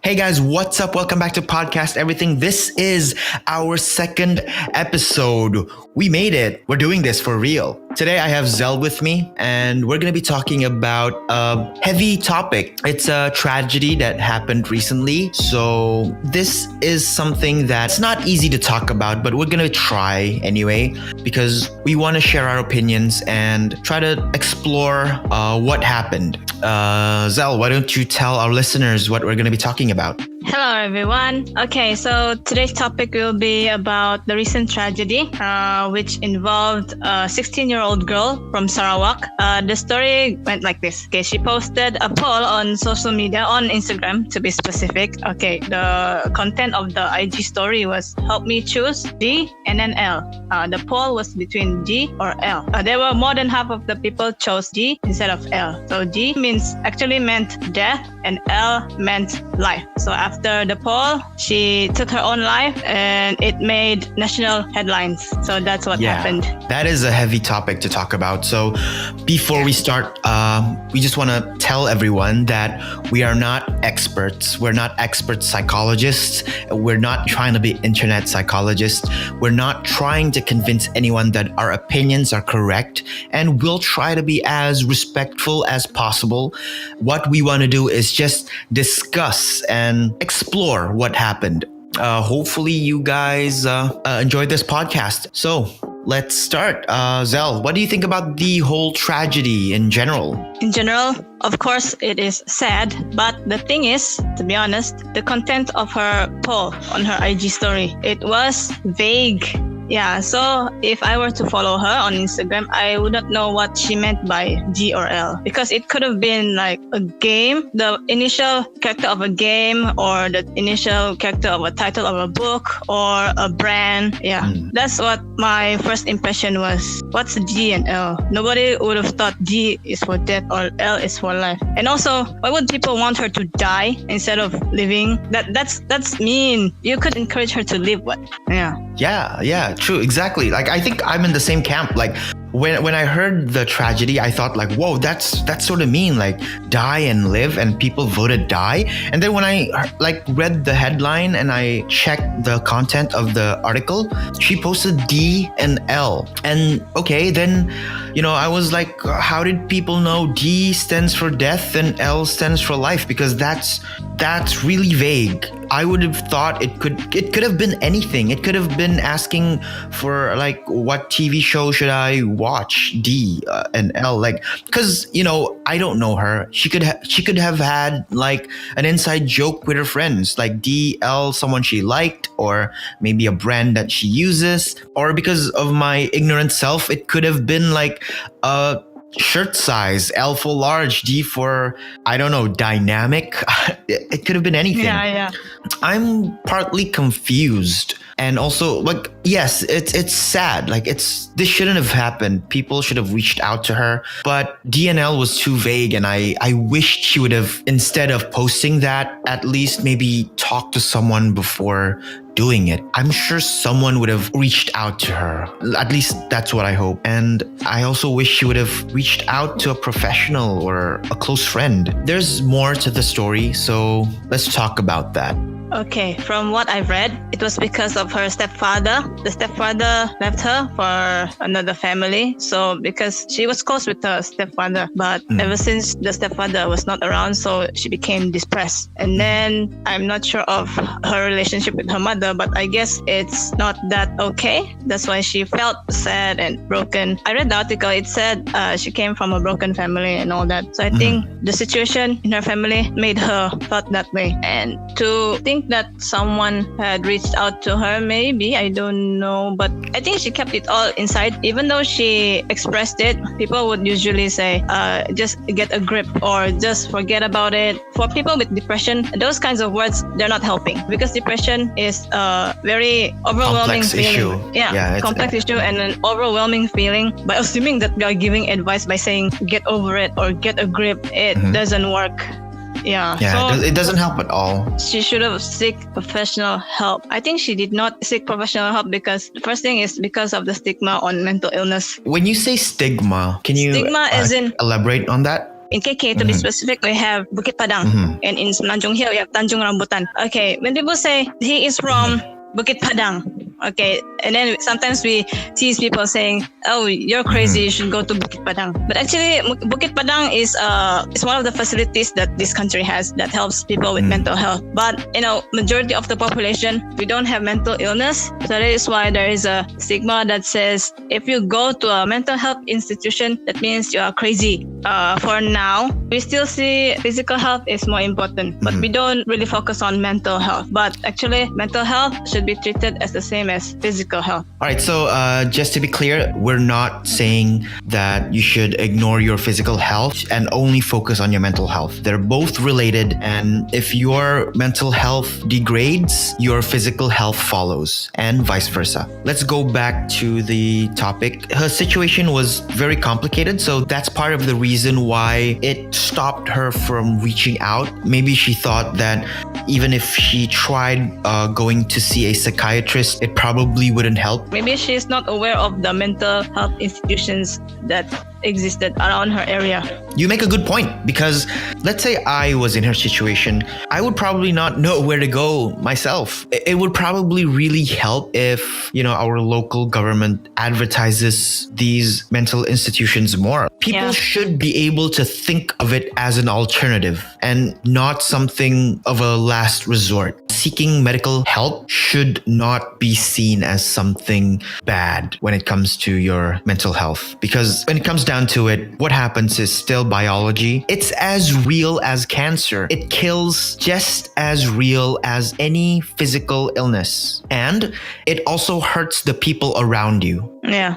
Hey guys, what's up? Welcome back to Podcast Everything. This is our second episode. We made it. We're doing this for real. Today I have Zell with me, and we're going to be talking about a heavy topic. It's a tragedy that happened recently. So this is something that's not easy to talk about, but we're going to try anyway, because we want to share our opinions and try to explore what happened. Zell, why don't you tell our listeners what we're going to be talking about? Hello, everyone. Okay, so today's topic will be about the recent tragedy, which involved a 16-year-old girl from Sarawak. The story went like this. Okay, she posted a poll on social media, on Instagram to be specific. Okay, the content of the IG story was, help me choose D and then L. The poll was between D or L. There were more than half of the people chose D instead of L. So D actually meant death and L meant life. So after the poll, she took her own life and it made national headlines. So that's what happened. That is a heavy topic to talk about. So before we start, we just want to tell everyone that we are not experts. We're not expert psychologists. We're not trying to be internet psychologists. We're not trying to convince anyone that our opinions are correct. And we'll try to be as respectful as possible. What we want to do is just discuss and explore what happened. Hopefully you guys enjoyed this podcast. So let's start. Zell, what do you think about the whole tragedy in general? In general, of course, it is sad. But the thing is, to be honest, the content of her poll on her IG story, it was vague. Yeah, so if I were to follow her on Instagram, I would not know what she meant by D or L, because it could have been like a game, the initial character of a game, or the initial character of a title of a book, or a brand. Yeah, That's what my first impression was. What's D and L? Nobody would have thought D is for death or L is for life. And also, why would people want her to die instead of living? That's mean. You could encourage her to live. What? Yeah, true, exactly. Like, I think I'm in the same camp. Like, when I heard the tragedy, I thought like, whoa, that's sort of mean, like die and live, and people voted die. And then when I read the headline and I checked the content of the article, she posted D and L. And okay, then, I was like, how did people know D stands for death and L stands for life? Because that's really vague. I would have thought it could have been anything. It could have been asking for like, what TV show should I watch? D and L, like, because I don't know her. She could have had like an inside joke with her friends, like D L, someone she liked, or maybe a brand that she uses. Or because of my ignorant self, it could have been like a shirt size, L for large, D for, I don't know, dynamic. It could have been anything. Yeah. I'm partly confused. And also, like, yes, it's sad. Like, this shouldn't have happened. People should have reached out to her. But DNL was too vague, and I wished she would have, instead of posting that, at least maybe talk to someone before doing it. I'm sure someone would have reached out to her. At least that's what I hope. And I also wish she would have reached out to a professional or a close friend. There's more to the story, so let's talk about that. Okay, from what I've read, it was because of her stepfather. The stepfather left her for another family. So because she was close with her stepfather, but ever since the stepfather was not around, so she became depressed. And then I'm not sure of her relationship with her mother, but I guess it's not that okay. That's why she felt sad and broken. I read the article. It said she came from a broken family and all that. So I think the situation in her family made her thought that way. And to think that someone had reached out to her, maybe, I don't know, but I think she kept it all inside. Even though she expressed it, people would usually say just get a grip or just forget about it. For people with depression, those kinds of words, they're not helping, because depression is a very overwhelming complex feeling. Issue. Complex issue and an overwhelming feeling. By assuming that we are giving advice by saying get over it or get a grip, it doesn't work. So it doesn't help at all. She should have seek professional help. I think she did not seek professional help because the first thing is because of the stigma on mental illness. When you say stigma, can you as in elaborate on that? In KK, to be specific, we have Bukit Padang. And in Semenanjung Hill, we have Tanjung Rambutan. Okay, when people say he is from Bukit Padang, okay, and then sometimes we tease people saying, "Oh, you're crazy. You should go to Bukit Padang." But actually, Bukit Padang is one of the facilities that this country has that helps people with mental health. But majority of the population, we don't have mental illness, so that is why there is a stigma that says if you go to a mental health institution, that means you are crazy. For now, we still see physical health is more important, but we don't really focus on mental health. But actually, mental health should be treated as the same as physical health. All right, so just to be clear, we're not saying that you should ignore your physical health and only focus on your mental health. They're both related, and if your mental health degrades, your physical health follows, and vice versa. Let's go back to the topic. Her situation was very complicated, so that's part of the reason why it stopped her from reaching out. Maybe she thought that even if she tried going to see a psychiatrist, it probably wouldn't help. Maybe she's not aware of the mental health institutions that existed around her area. You make a good point, because let's say I was in her situation, I would probably not know where to go myself. It would probably really help if, our local government advertises these mental institutions more. People should be able to think of it as an alternative and not something of a last resort. Seeking medical help should not be seen as something bad when it comes to your mental health, because when it comes down to it, what happens is still biology. It's as real as cancer. It kills just as real as any physical illness. And it also hurts the people around you. Yeah.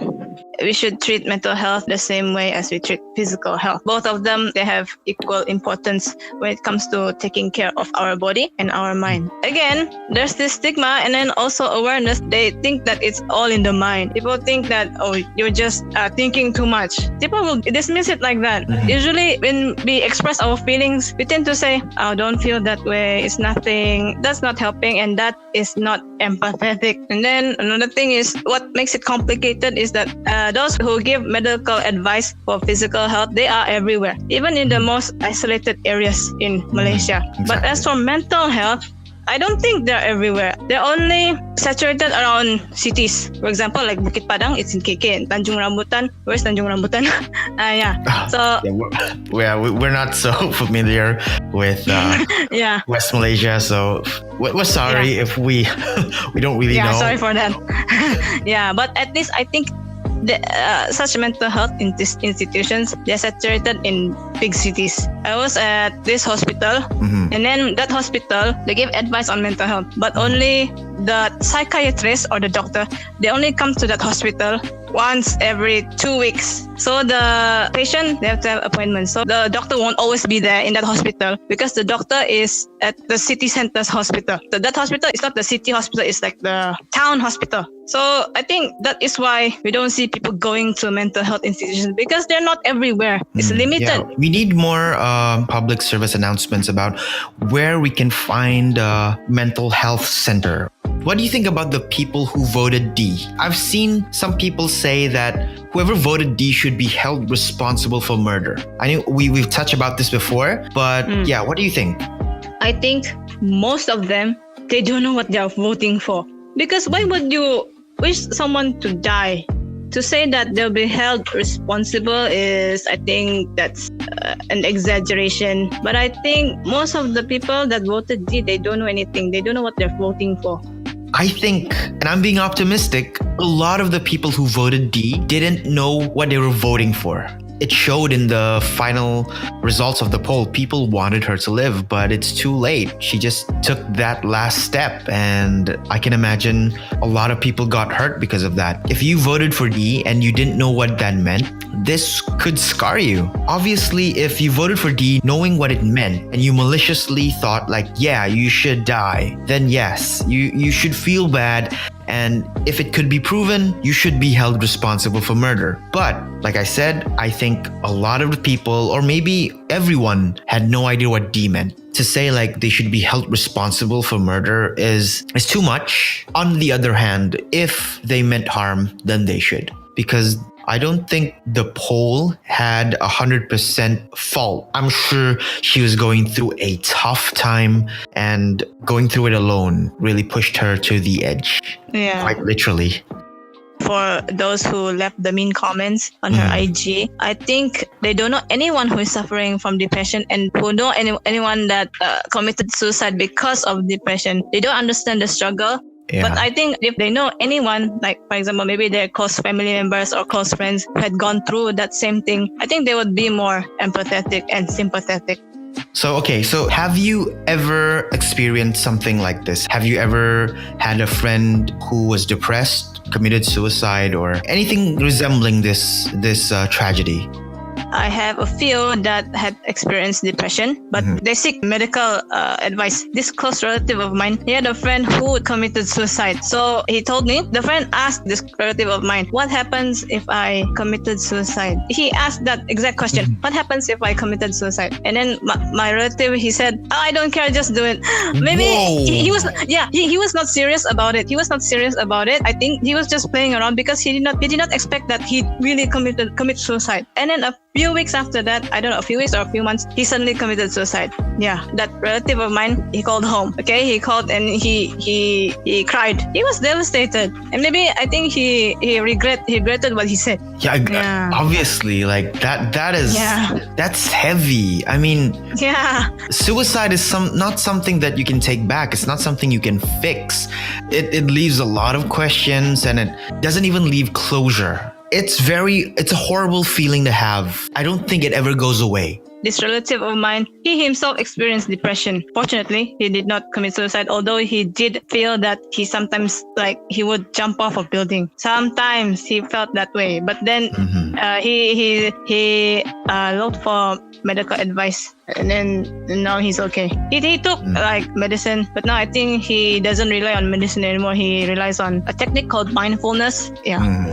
We should treat mental health the same way as we treat physical health. Both of them, they have equal importance when it comes to taking care of our body and our mind. Again, there's this stigma and then also awareness. They think that it's all in the mind. People think that, you're just thinking too much. People will dismiss it like that. Usually when we express our feelings, we tend to say, don't feel that way. It's nothing. That's not helping, and that is not empathetic. And then another thing is, what makes it complicated is that those who give medical advice for physical health, they are everywhere, even in the most isolated areas in Malaysia. Exactly. But as for mental health, I don't think they're everywhere. They're only saturated around cities. For example, like Bukit Padang, it's in KK. Tanjung Rambutan, where's Tanjung Rambutan? So we're not so familiar with West Malaysia, so we're sorry if we don't really know. Yeah, sorry for that. But at least I think such mental health institutions, they're saturated in big cities. I was at this hospital, and then that hospital, they give advice on mental health, but only the psychiatrist or the doctor, they only come to that hospital once every 2 weeks. So the patient, they have to have appointments. So the doctor won't always be there in that hospital because the doctor is at the city center's hospital. So that hospital is not the city hospital, it's like the town hospital. So I think that is why we don't see people going to mental health institutions, because they're not everywhere. It's limited. Yeah. We need more public service announcements about where we can find a mental health center. What do you think about the people who voted D? I've seen some people say that whoever voted D should be held responsible for murder. I know we've touched about this before, but what do you think? I think most of them, they don't know what they are voting for. Because why would you wish someone to die? To say that they'll be held responsible is, I think that's an exaggeration. But I think most of the people that voted D, they don't know anything. They don't know what they're voting for. I think, and I'm being optimistic, a lot of the people who voted D didn't know what they were voting for. It showed in the final results of the poll. People wanted her to live, but it's too late. She just took that last step, and I can imagine a lot of people got hurt because of that. If you voted for D and you didn't know what that meant, this could scar you. Obviously, if you voted for D knowing what it meant and you maliciously thought like, yeah, you should die, then yes, you should feel bad. And if it could be proven, you should be held responsible for murder. But like I said, I think a lot of the people, or maybe everyone, had no idea what D meant. To say like they should be held responsible for murder is too much. On the other hand, if they meant harm, then they should. Because I don't think the poll had 100% fault. I'm sure she was going through a tough time, and going through it alone really pushed her to the edge, Yeah. quite literally. For those who left the mean comments on her IG, I think they don't know anyone who is suffering from depression and who know anyone that committed suicide because of depression. They don't understand the struggle. Yeah. But I think if they know anyone, like for example, maybe their close family members or close friends who had gone through that same thing, I think they would be more empathetic and sympathetic. So have you ever experienced something like this? Have you ever had a friend who was depressed, committed suicide, or anything resembling this tragedy? I have a few that had experienced depression, but they seek medical advice. This close relative of mine, he had a friend who committed suicide. So he told me, the friend asked this relative of mine, what happens if I committed suicide? He asked that exact question. What happens if I committed suicide? And then my relative, he said, oh, I don't care, just do it. Maybe he was not serious about it. He was not serious about it. I think he was just playing around because he did not expect that he really commit suicide. And then a few weeks after that, I don't know, a few weeks or a few months, he suddenly committed suicide. Yeah, that relative of mine, he called home. Okay, he called and he cried. He was devastated, and maybe I think he regretted what he said. Yeah. Obviously, like that is that's heavy. I mean, suicide is not something that you can take back. It's not something you can fix. It leaves a lot of questions, and it doesn't even leave closure. It's a horrible feeling to have. I don't think it ever goes away. This relative of mine, he himself experienced depression. Fortunately, he did not commit suicide, although he did feel that he sometimes, like, he would jump off a building. Sometimes he felt that way. But then he looked for medical advice, and then now he's okay. He took like medicine, but now I think he doesn't rely on medicine anymore. He relies on a technique called mindfulness.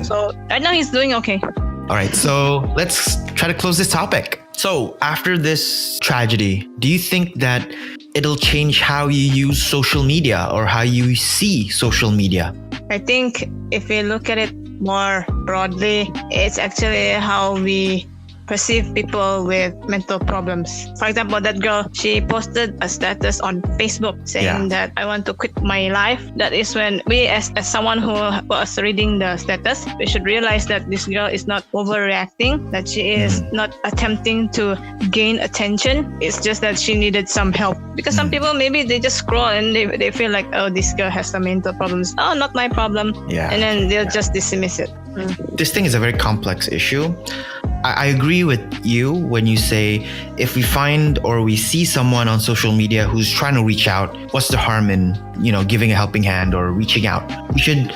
So right now he's doing okay. All right, so let's try to close this topic. So after this tragedy, do you think that it'll change how you use social media or how you see social media? I think if we look at it more broadly, it's actually how we perceive people with mental problems. For example, that girl, she posted a status on Facebook saying that I want to quit my life. That is when we, as someone who was reading the status, we should realize that this girl is not overreacting, that she is not attempting to gain attention. It's just that she needed some help. Because some people, maybe they just scroll and they feel like, oh, this girl has some mental problems. Oh, not my problem. And then they'll just dismiss it. This thing is a very complex issue. I agree with you when you say if we find or we see someone on social media who's trying to reach out, what's the harm in, giving a helping hand or reaching out? We should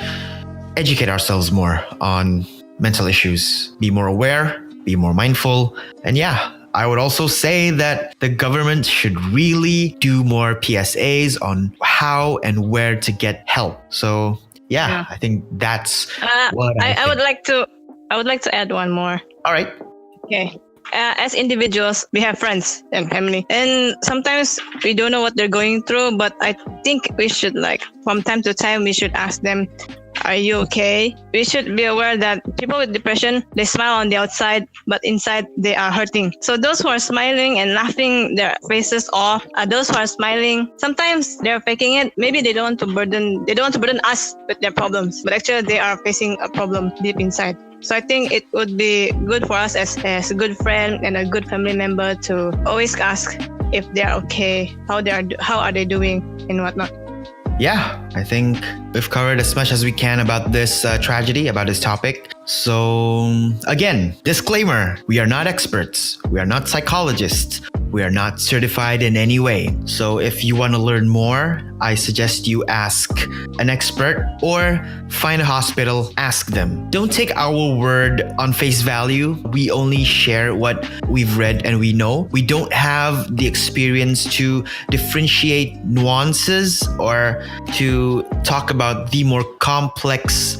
educate ourselves more on mental issues, be more aware, be more mindful. And I would also say that the government should really do more PSAs on how and where to get help. So I think that's what I would like to add one more. All right. Okay. As individuals, we have friends and family, and sometimes we don't know what they're going through, but I think we should, from time to time, we should ask them, are you okay? We should be aware that people with depression, they smile on the outside, but inside they are hurting. So those who are smiling and laughing their faces off, those who are smiling, sometimes they're faking it. Maybe they don't want to burden us with their problems, but actually they are facing a problem deep inside. So I think it would be good for us as a good friend and a good family member to always ask if they're okay, how are they doing, and whatnot. Yeah, I think we've covered as much as we can about this tragedy, about this topic. So again, disclaimer, we are not experts. We are not psychologists. We are not certified in any way. So if you want to learn more, I suggest you ask an expert or find a hospital, ask them. Don't take our word on face value. We only share what we've read and we know. We don't have the experience to differentiate nuances or to talk about the more complex,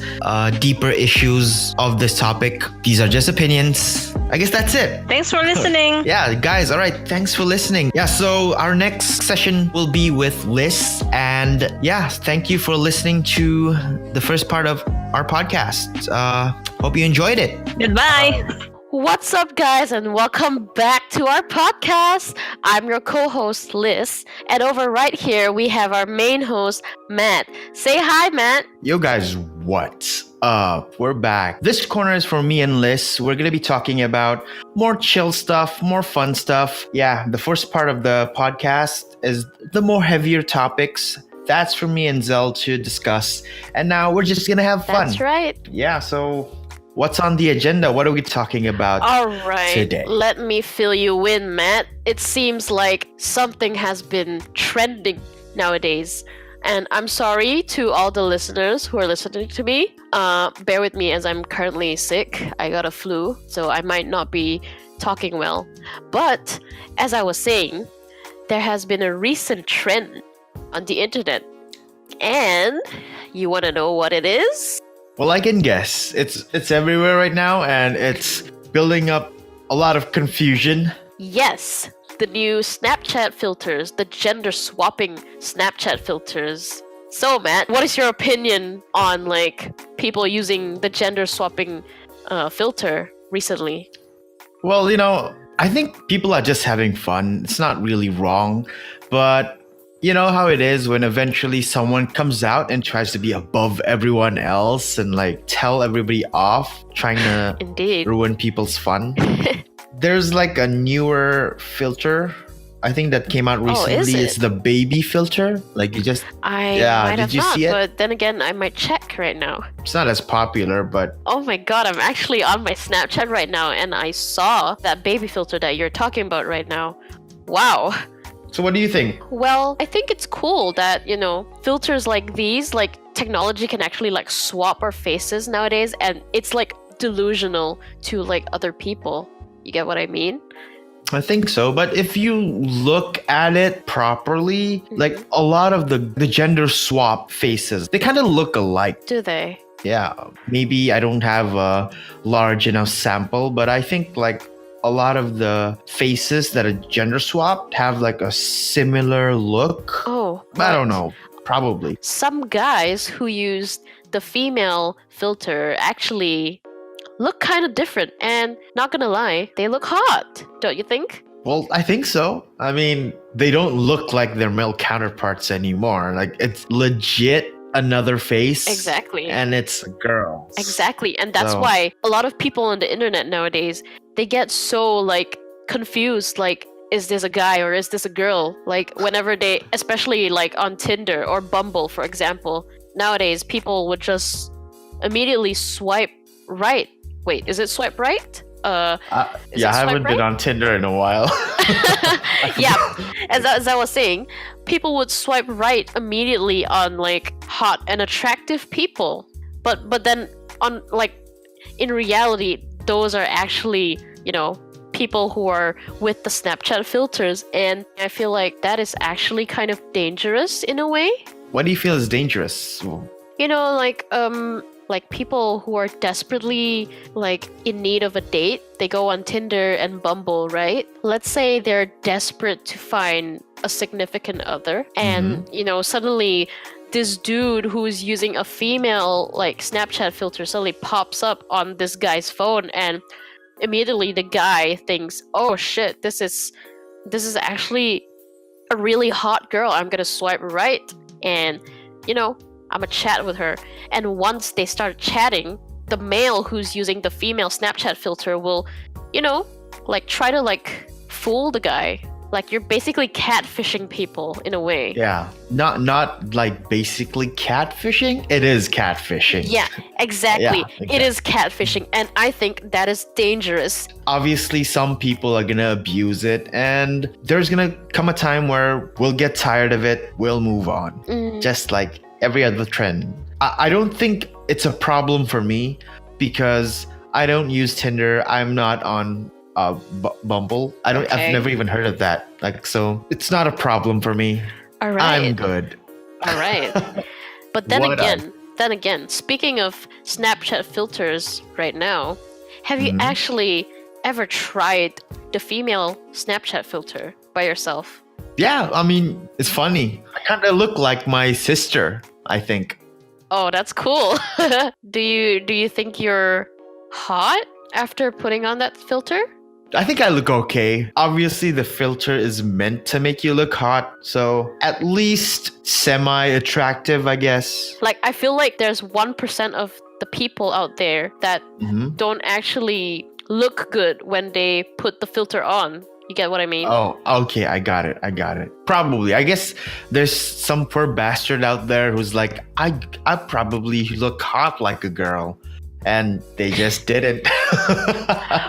deeper issues of this topic. These are just opinions. I guess that's it. Thanks for listening. Yeah, guys. All right. Thanks for listening. Yeah. So our next session will be with Liz. And thank you for listening to the first part of our podcast. Hope you enjoyed it. Goodbye. What's up, guys, and welcome back to our podcast. I'm your co host, Liz, and over right here we have our main host, Matt. Say hi, Matt. Yo guys, what's up? We're back. This corner is for me and Liz. We're gonna be talking about more chill stuff, more fun stuff. Yeah, the first part of the podcast is the more heavier topics. That's for me and Zell to discuss. And now we're just gonna have fun. That's right. Yeah, so what's on the agenda? What are we talking about All right. today? Let me fill you in, Matt. It seems like something has been trending nowadays. And I'm sorry to all the listeners who are listening to me. Bear with me as I'm currently sick. I got a flu, so I might not be talking well. But as I was saying, there has been a recent trend on the internet. And you want to know what it is? Well, I can guess. It's everywhere right now, and it's building up a lot of confusion. Yes, the new Snapchat filters, the gender swapping Snapchat filters. So, Matt, what is your opinion on like people using the gender swapping filter recently? Well, I think people are just having fun. It's not really wrong, but you know how it is when eventually someone comes out and tries to be above everyone else and like tell everybody off, trying to Indeed. ruin people's fun. There's like a newer filter, I think, that came out Oh, is recently. it? It's the baby filter. Like you just, I Yeah, might did have you not, see it? but then again, I might check right now. it's not as popular, but Oh my god, I'm actually on my Snapchat right now and I saw that baby filter that you're talking about right now. Wow. so what do you think? Well, I think it's cool that, filters like these, like technology can actually like swap our faces nowadays and it's like delusional to like other people. You get what I mean? I think so, but if you look at it properly, like a lot of the gender swap faces, they kind of look alike. Do they? Yeah, maybe I don't have a large enough sample, but I think like a lot of the faces that are gender swapped have like a similar look. Oh. I don't right. know, probably. Some guys who used the female filter actually look kind of different and not gonna lie, they look hot, don't you think? Well, I think so. I mean, they don't look like their male counterparts anymore. Like it's legit another face. Exactly. And it's a girl. Exactly. And that's So- why a lot of people on the internet nowadays, they get so like confused, like, is this a guy or is this a girl? Like whenever they, especially like on Tinder or Bumble, for example, nowadays people would just immediately swipe right. Wait, is it swipe right? Is Yeah, it I haven't swipe been right? on Tinder in a while. Yeah, as I was saying, people would swipe right immediately on like hot and attractive people, but then on like in reality, those are actually people who are with the Snapchat filters, and I feel like that is actually kind of dangerous in a way. What do you feel is dangerous? Like people who are desperately like in need of a date, they go on Tinder and Bumble, right? Let's say they're desperate to find a significant other, and suddenly this dude who's using a female like Snapchat filter suddenly pops up on this guy's phone, and immediately the guy thinks, oh shit, this is actually a really hot girl. I'm gonna swipe right, and I'm gonna chat with her. And once they start chatting, the male who's using the female Snapchat filter will, try to fool the guy. Like you're basically catfishing people in a way. Yeah, not like basically catfishing. It is catfishing. Yeah, exactly. Yeah, It is catfishing, and I think that is dangerous. Obviously, some people are gonna abuse it, and there's gonna come a time where we'll get tired of it. We'll move on, just like every other trend. I don't think it's a problem for me because I don't use Tinder. I'm not on Bumble. I've Okay. never even heard of that. So it's not a problem for me. All right. I'm good. All right. But then What again, speaking of Snapchat filters right now, have you actually ever tried the female Snapchat filter by yourself? Yeah, I mean, it's funny. I kind of look like my sister, I think. Oh, that's cool. Do you think you're hot? after putting on that filter? I think I look okay. Obviously, the filter is meant to make you look hot, so at least semi-attractive, I guess. Like, I feel like there's 1% of the people out there that don't actually look good when they put the filter on. You get what I mean? Oh, okay, I got it. Probably. I guess there's some poor bastard out there who's like, I probably look hot like a girl. And they just didn't.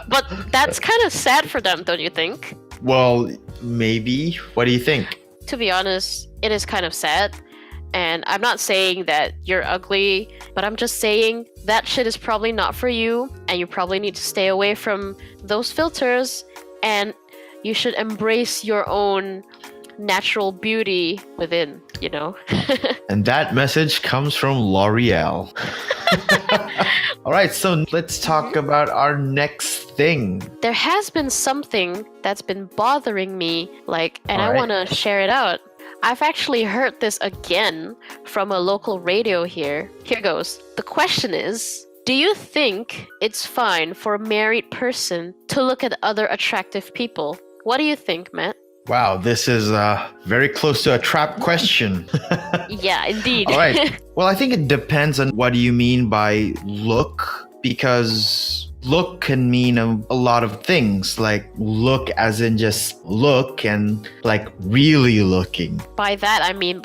But that's kind of sad for them, don't you think? Well, maybe. What do you think? To be honest, it is kind of sad. And I'm not saying that you're ugly, but I'm just saying that shit is probably not for you. And you probably need to stay away from those filters. And you should embrace your own natural beauty within, you know? And that message comes from L'Oreal. All right, so let's talk about our next thing. There has been something that's been bothering me, and All I right. want to share it out. I've actually heard this again from a local radio here. Here goes. The question is, do you think it's fine for a married person to look at other attractive people? What do you think, Matt? Wow, this is very close to a trap question. Yeah, indeed. All right. Well, I think it depends on what do you mean by look, because look can mean a lot of things, like look as in just look and like really looking. By that, I mean,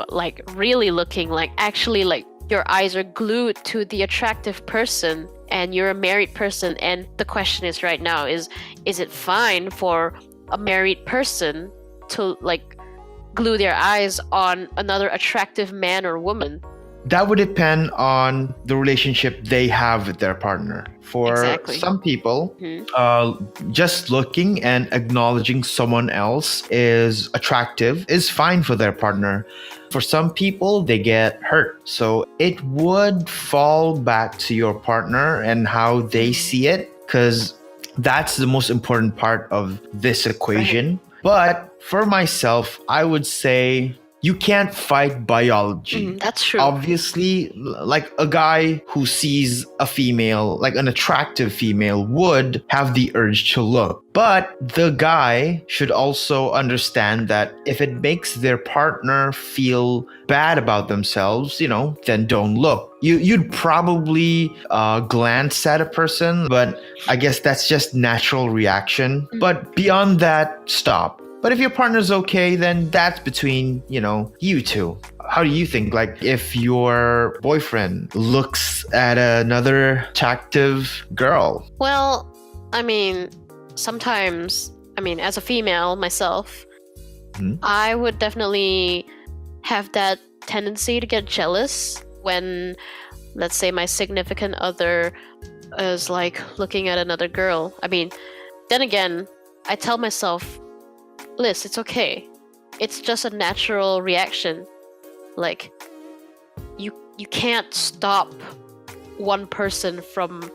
really looking, actually, your eyes are glued to the attractive person and you're a married person. And the question is right now is it fine for a married person to glue their eyes on another attractive man or woman? That would depend on the relationship they have with their partner. For Exactly. some people, just looking and acknowledging someone else is attractive is fine for their partner. For some people, they get hurt. So it would fall back to your partner and how they see it, because that's the most important part of this equation. But for myself, I would say you can't fight biology. That's true. Obviously, like a guy who sees a female, like an attractive female, would have the urge to look. But the guy should also understand that if it makes their partner feel bad about themselves, then don't look. You'd probably glance at a person, but I guess that's just natural reaction. But beyond that, stop. But if your partner's okay, then that's between, you two. How do you think? Like, if your boyfriend looks at another attractive girl? Well, I mean, sometimes, as a female myself, I would definitely have that tendency to get jealous when, let's say, my significant other is looking at another girl. Then again, I tell myself, Liz, it's okay. It's just a natural reaction. You can't stop one person from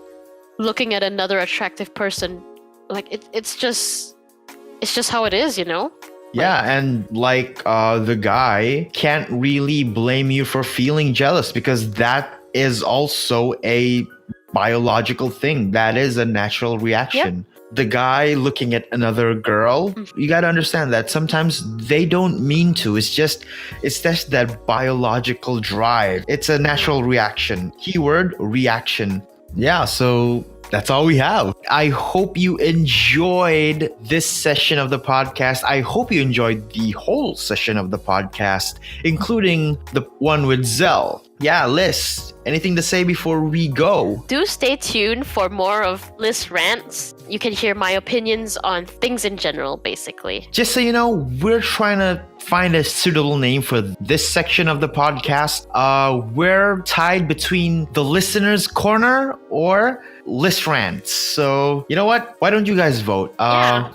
looking at another attractive person. It's just how it is, Yeah, and the guy can't really blame you for feeling jealous, because that is also a biological thing. That is a natural reaction. Yep. The guy looking at another girl, you got to understand that sometimes they don't mean to. It's just that biological drive. It's a natural reaction. Keyword, reaction. Yeah, so that's all we have. I hope you enjoyed this session of the podcast. I hope you enjoyed the whole session of the podcast, including the one with Zell. Yeah, Liz, anything to say before we go? Do stay tuned for more of Liz rants. You can hear my opinions on things in general, basically. Just so you know, we're trying to find a suitable name for this section of the podcast. We're tied between the listener's corner or Liz rants. So you know what? Why don't you guys vote?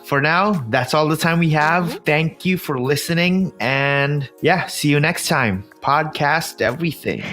For now, that's all the time we have. Thank you for listening, and see you next time. Podcast everything.